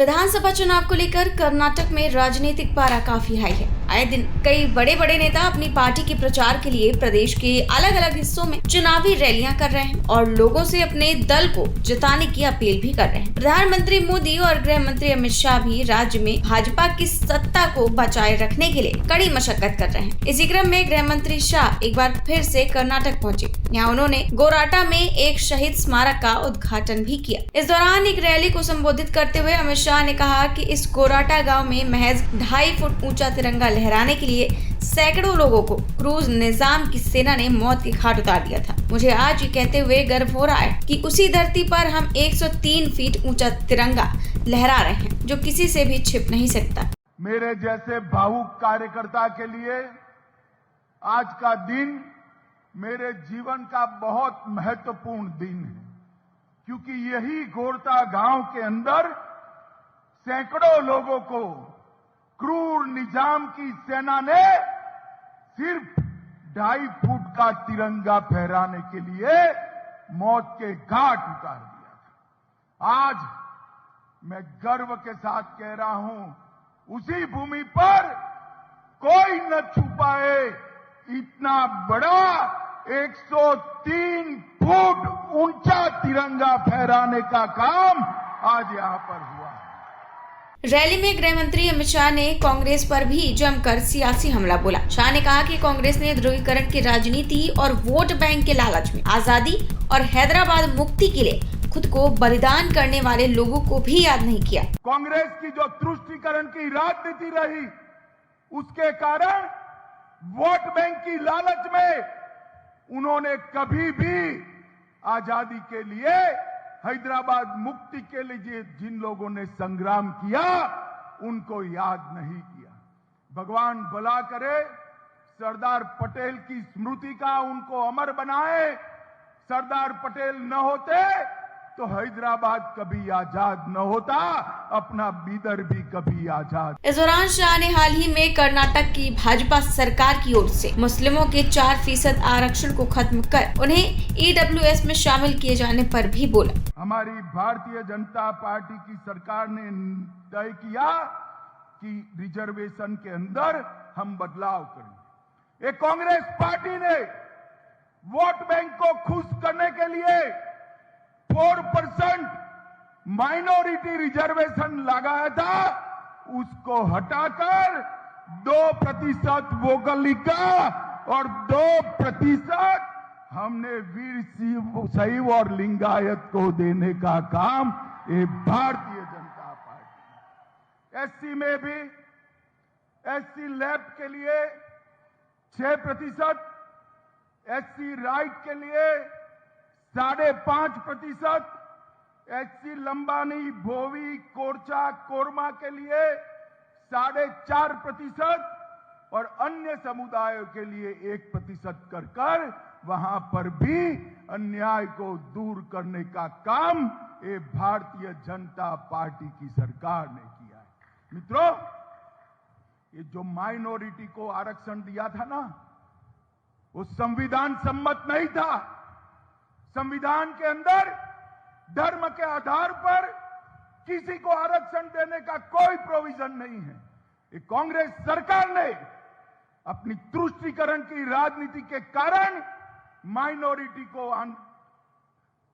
विधानसभा चुनाव को लेकर कर्नाटक में राजनीतिक पारा काफी हाई है। आए दिन कई बड़े बड़े नेता अपनी पार्टी के प्रचार के लिए प्रदेश के अलग अलग हिस्सों में चुनावी रैलियां कर रहे हैं और लोगों से अपने दल को जिताने की अपील भी कर रहे हैं। प्रधानमंत्री मोदी और गृह मंत्री अमित शाह भी राज्य में भाजपा की सत्ता को बचाए रखने के लिए कड़ी मशक्कत कर रहे हैं। इसी क्रम में गृह मंत्री शाह एक बार फिर से कर्नाटक पहुंचे। यहाँ उन्होंने गोराटा में एक शहीद स्मारक का उद्घाटन भी किया। इस दौरान एक रैली को संबोधित करते हुए अमित शाह ने कहा कि इस गोराटा गांव में महज 2.5 फुट ऊंचा तिरंगा लहराने के लिए सैकड़ों लोगों को क्रूज निजाम की सेना ने मौत के घाट उतार दिया था। मुझे आज ये कहते हुए गर्व हो रहा है कि उसी धरती पर हम 103 फीट ऊंचा तिरंगा लहरा रहे हैं, जो किसी से भी छिप नहीं सकता। मेरे जैसे भावुक कार्यकर्ता के लिए आज का दिन मेरे जीवन का बहुत महत्वपूर्ण दिन है, क्योंकि यही गोरता गांव के अंदर सैकड़ों लोगों को क्रूर निजाम की सेना ने सिर्फ 2.5 फुट का तिरंगा फहराने के लिए मौत के घाट उतार दिया था। आज मैं गर्व के साथ कह रहा हूं, उसी भूमि पर कोई न छू पाए इतना बड़ा 103 फुट ऊंचा तिरंगा फहराने का काम आज यहां पर हुआ है। रैली में गृह मंत्री अमित शाह ने कांग्रेस पर भी जमकर सियासी हमला बोला। शाह ने कहा कि कांग्रेस ने ध्रुवीकरण की राजनीति और वोट बैंक के लालच में आजादी और हैदराबाद मुक्ति के लिए खुद को बलिदान करने वाले लोगों को भी याद नहीं किया। कांग्रेस की जो तुष्टीकरण की राजनीति रही, उसके कारण वोट बैंक की लालच में उन्होंने कभी भी आजादी के लिए, हैदराबाद मुक्ति के लिए जिन लोगों ने संग्राम किया, उनको याद नहीं किया। भगवान भला करे, सरदार पटेल की स्मृति का उनको अमर बनाए। सरदार पटेल न होते तो हैदराबाद कभी आजाद न होता, अपना बीदर भी कभी आजाद। इस दौरान शाह ने हाल ही में कर्नाटक की भाजपा सरकार की ओर से मुस्लिमों के 4% आरक्षण को खत्म कर उन्हें EWS में शामिल किए जाने पर भी बोला। हमारी भारतीय जनता पार्टी की सरकार ने तय किया कि रिजर्वेशन के अंदर हम बदलाव करेंगे। एक कांग्रेस पार्टी ने वोट बैंक को खुश करने के लिए 4% माइनॉरिटी रिजर्वेशन लगाया था, उसको हटाकर 2% वोकलिका और 2% हमने वीर शैव और लिंगायत को देने का काम ये भारतीय जनता पार्टी। एससी में भी एससी लैब के लिए 6%, एससी राइट के लिए 5.5%, एससी लंबानी, भोवी, कोरचा, कोरमा के लिए 4.5% और अन्य समुदायों के लिए 1% कर वहां पर भी अन्याय को दूर करने का काम ये भारतीय जनता पार्टी की सरकार ने किया है। मित्रों, ये जो माइनॉरिटी को आरक्षण दिया था ना, वो संविधान सम्मत नहीं था। संविधान के अंदर धर्म के आधार पर किसी को आरक्षण देने का कोई प्रोविजन नहीं है। ये कांग्रेस सरकार ने अपनी तुष्टीकरण की राजनीति के कारण माइनॉरिटी को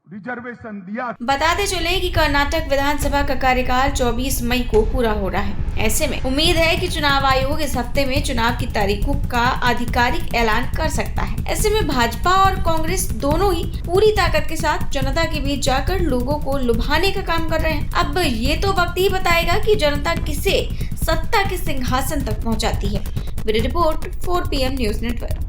रिजर्वेशन दिया। बताते चले कि कर्नाटक विधानसभा का कार्यकाल 24 मई को पूरा हो रहा है। ऐसे में उम्मीद है कि चुनाव आयोग इस हफ्ते में चुनाव की तारीखों का आधिकारिक ऐलान कर सकता है। ऐसे में भाजपा और कांग्रेस दोनों ही पूरी ताकत के साथ जनता के बीच जाकर लोगों को लुभाने का काम कर रहे हैं। अब ये तो वक्त ही बताएगा कि जनता किसे सत्ता के सिंहासन तक पहुंचाती है। Bureau report 4 PM news network.